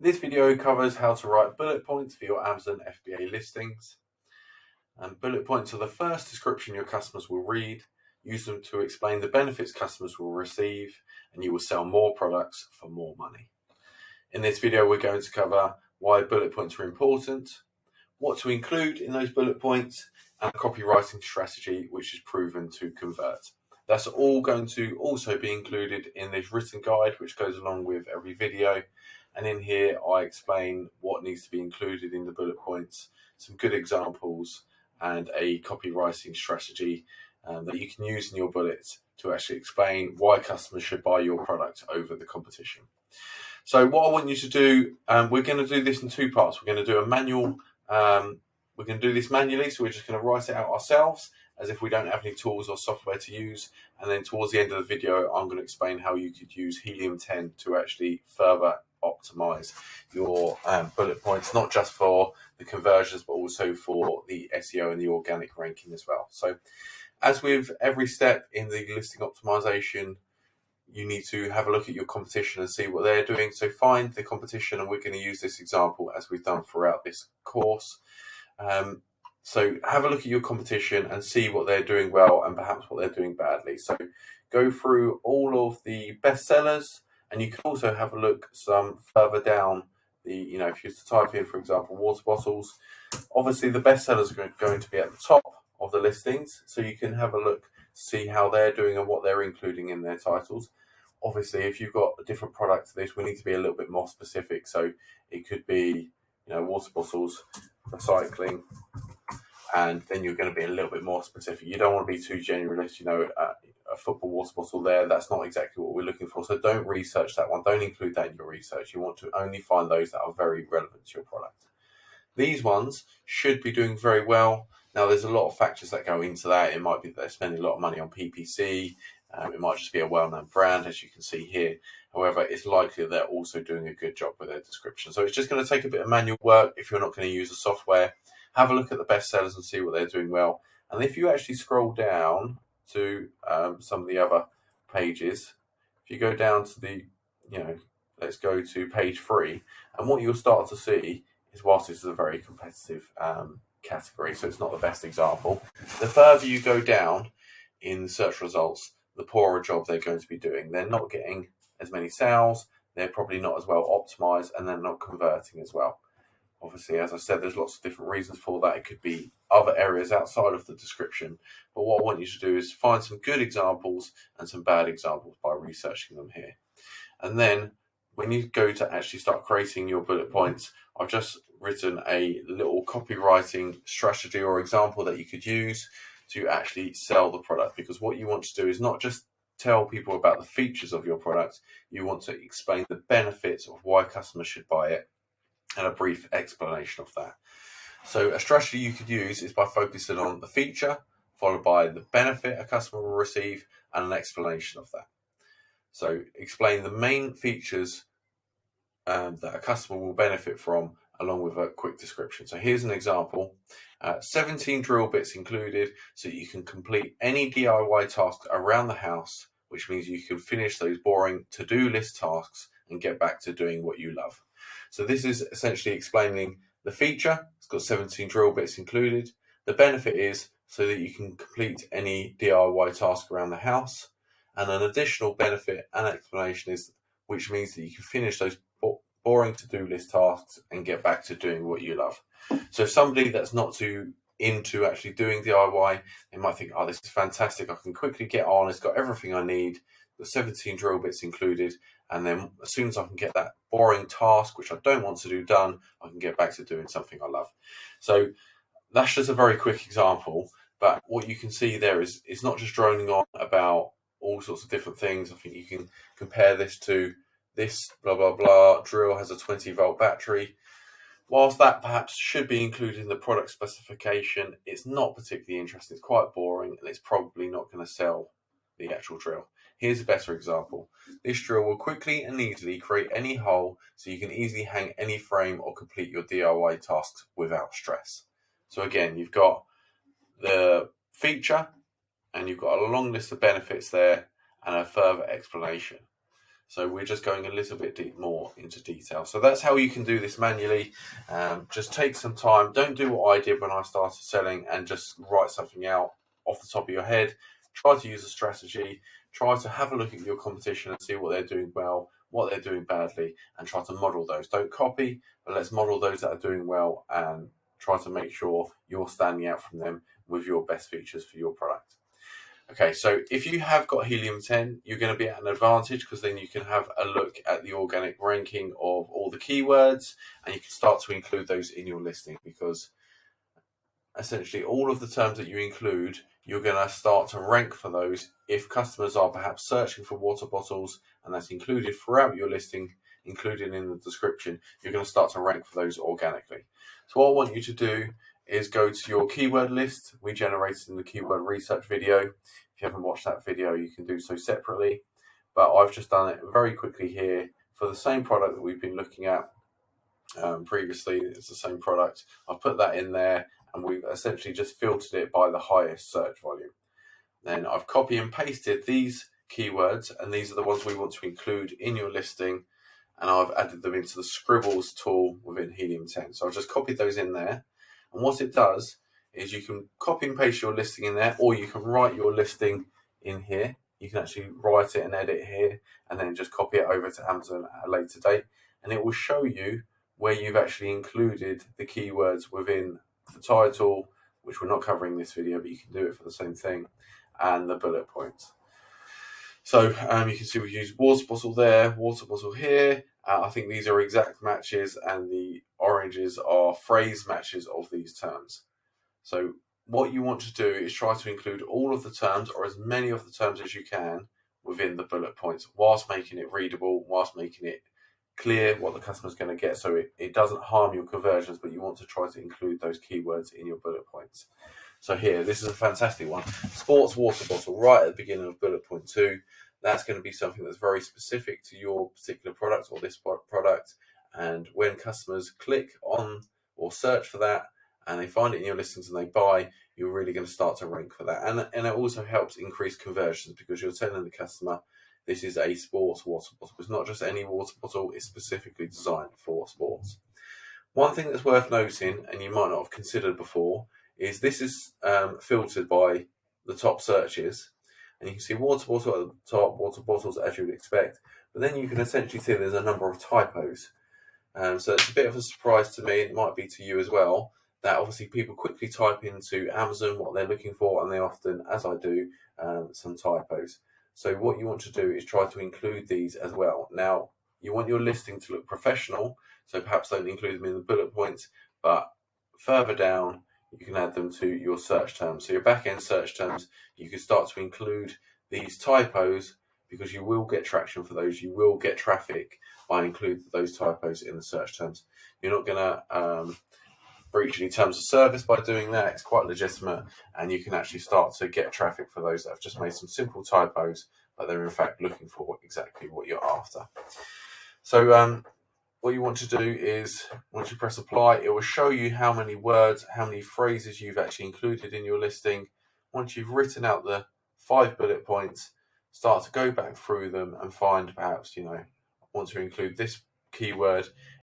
This video covers how to write bullet points for your Amazon FBA listings. And bullet points are the first description your customers will read. Use them to explain the benefits customers will receive, and you will sell more products for more money. In this video, we're going to cover why bullet points are important, what to include in those bullet points, and a copywriting strategy which is proven to convert. That's all going to also be included in this written guide, which goes along with every video. And in here, I explain what needs to be included in the bullet points, some good examples, and a copywriting strategy that you can use in your bullets to actually explain why customers should buy your product over the competition. So what I want you to do, we're going to do this in two parts. We're going to do a manual, we're going to do this manually, so we're just going to write it out ourselves as if we don't have any tools or software to use. And then towards the end of the video, I'm going to explain how you could use Helium 10 to actually further optimize your bullet points, not just for the conversions, but also for the SEO and the organic ranking as well. So as with every step in the listing optimization, you need to have a look at your competition and see what they're doing. So find the competition, and we're going to use this example as we've done throughout this course. So have a look at your competition and see what they're doing well and perhaps what they're doing badly. So go through all of the best sellers, and you can also have a look some further down if you were to type in, for example, water bottles, obviously the best sellers are going to be at the top of the listings. So you can have a look, see how they're doing and what they're including in their titles. Obviously, if you've got a different product to this, we need to be a little bit more specific. So it could be, water bottles, recycling, and then you're going to be a little bit more specific. You don't want to be too generalist, a football water bottle there. That's not exactly what we're looking for. So don't research that one. Don't include that in your research. You want to only find those that are very relevant to your product. These ones should be doing very well. Now, there's a lot of factors that go into that. It might be that they're spending a lot of money on PPC. It might just be a well-known brand, as you can see here. However, it's likely they're also doing a good job with their description. So it's just going to take a bit of manual work if you're not going to use the software. Have a look at the best sellers and see what they're doing well. And if you actually scroll down to some of the other pages, if you go down to let's go to page 3, and what you'll start to see is, whilst this is a very competitive category, so it's not the best example, the further you go down in search results, the poorer job they're going to be doing. They're not getting as many sales, they're probably not as well optimized, and they're not converting as well. Obviously, as I said, there's lots of different reasons for that. It could be other areas outside of the description. But what I want you to do is find some good examples and some bad examples by researching them here. And then when you go to actually start creating your bullet points, I've just written a little copywriting strategy or example that you could use to actually sell the product. Because what you want to do is not just tell people about the features of your product, you want to explain the benefits of why customers should buy it, and a brief explanation of that. So a strategy you could use is by focusing on the feature, followed by the benefit a customer will receive, and an explanation of that. So explain the main features that a customer will benefit from, along with a quick description. So here's an example. 17 drill bits included, so you can complete any DIY task around the house, which means you can finish those boring to-do list tasks and get back to doing what you love. So this is essentially explaining the feature. It's got 17 drill bits included. The benefit is so that you can complete any DIY task around the house. And an additional benefit and explanation is, which means that you can finish those boring to-do list tasks and get back to doing what you love. So if somebody that's not too into actually doing DIY, they might think, oh, this is fantastic. I can quickly get on. It's got everything I need. The 17 drill bits included. And then as soon as I can get that boring task, which I don't want to do, done, I can get back to doing something I love. So that's just a very quick example. But what you can see there is it's not just droning on about all sorts of different things. I think you can compare this to this blah, blah, blah. Drill has a 20-volt battery. Whilst that perhaps should be included in the product specification, it's not particularly interesting. It's quite boring, and it's probably not going to sell the actual drill. Here's a better example. This drill will quickly and easily create any hole, so you can easily hang any frame or complete your DIY tasks without stress. So again, you've got the feature, and you've got a long list of benefits there, and a further explanation. So we're just going a little bit more into detail. So that's how you can do this manually. Just take some time. Don't do what I did when I started selling and just write something out off the top of your head. Try to use a strategy. Try to have a look at your competition and see what they're doing well, what they're doing badly, and try to model those. Don't copy, but let's model those that are doing well and try to make sure you're standing out from them with your best features for your product. Okay, so if you have got Helium 10, you're going to be at an advantage because then you can have a look at the organic ranking of all the keywords and you can start to include those in your listing, because essentially all of the terms that you include, you're going to start to rank for those. If customers are perhaps searching for water bottles and that's included throughout your listing, included in the description, you're going to start to rank for those organically. So what I want you to do is go to your keyword list we generated in the keyword research video. If you haven't watched that video, you can do so separately, but I've just done it very quickly here for the same product that we've been looking at previously. It's the same product. I've put that in there and we've essentially just filtered it by the highest search volume. Then I've copy and pasted these keywords, and these are the ones we want to include in your listing, and I've added them into the scribbles tool within Helium 10. So I've just copied those in there, and what it does is you can copy and paste your listing in there, or you can write your listing in here. You can actually write it and edit here and then just copy it over to Amazon at a later date, and it will show you where you've actually included the keywords within the title, which we're not covering in this video, but you can do it for the same thing, and the bullet points. So you can see we use water bottle there, water bottle here. I think these are exact matches, and the oranges are phrase matches of these terms. So what you want to do is try to include all of the terms, or as many of the terms as you can, within the bullet points, whilst making it readable, whilst making it clear what the customer's going to get, so it doesn't harm your conversions, but you want to try to include those keywords in your bullet points. So here, this is a fantastic one. Sports water bottle, right at the beginning of bullet point 2. That's going to be something that's very specific to your particular product or this product. And when customers click on or search for that and they find it in your listings and they buy, you're really going to start to rank for that. And it also helps increase conversions because you're telling the customer this is a sports water bottle. It's not just any water bottle, it's specifically designed for sports. One thing that's worth noting, and you might not have considered before, is this is filtered by the top searches. And you can see water bottle at the top, water bottles as you would expect. But then you can essentially see there's a number of typos. So it's a bit of a surprise to me, it might be to you as well, that obviously people quickly type into Amazon what they're looking for, and they often, as I do, some typos. So what you want to do is try to include these as well. Now, you want your listing to look professional, so perhaps don't include them in the bullet points, but further down, you can add them to your search terms. So your back-end search terms, you can start to include these typos because you will get traction for those. You will get traffic by including those typos in the search terms. You're not going to breach any terms of service by doing that. It's quite legitimate, and you can actually start to get traffic for those that have just made some simple typos, but they're in fact looking for exactly what you're after. So what you want to do is, once you press apply, it will show you how many words, how many phrases you've actually included in your listing. Once you've written out the 5 bullet points, start to go back through them and find perhaps, I want to include this keyword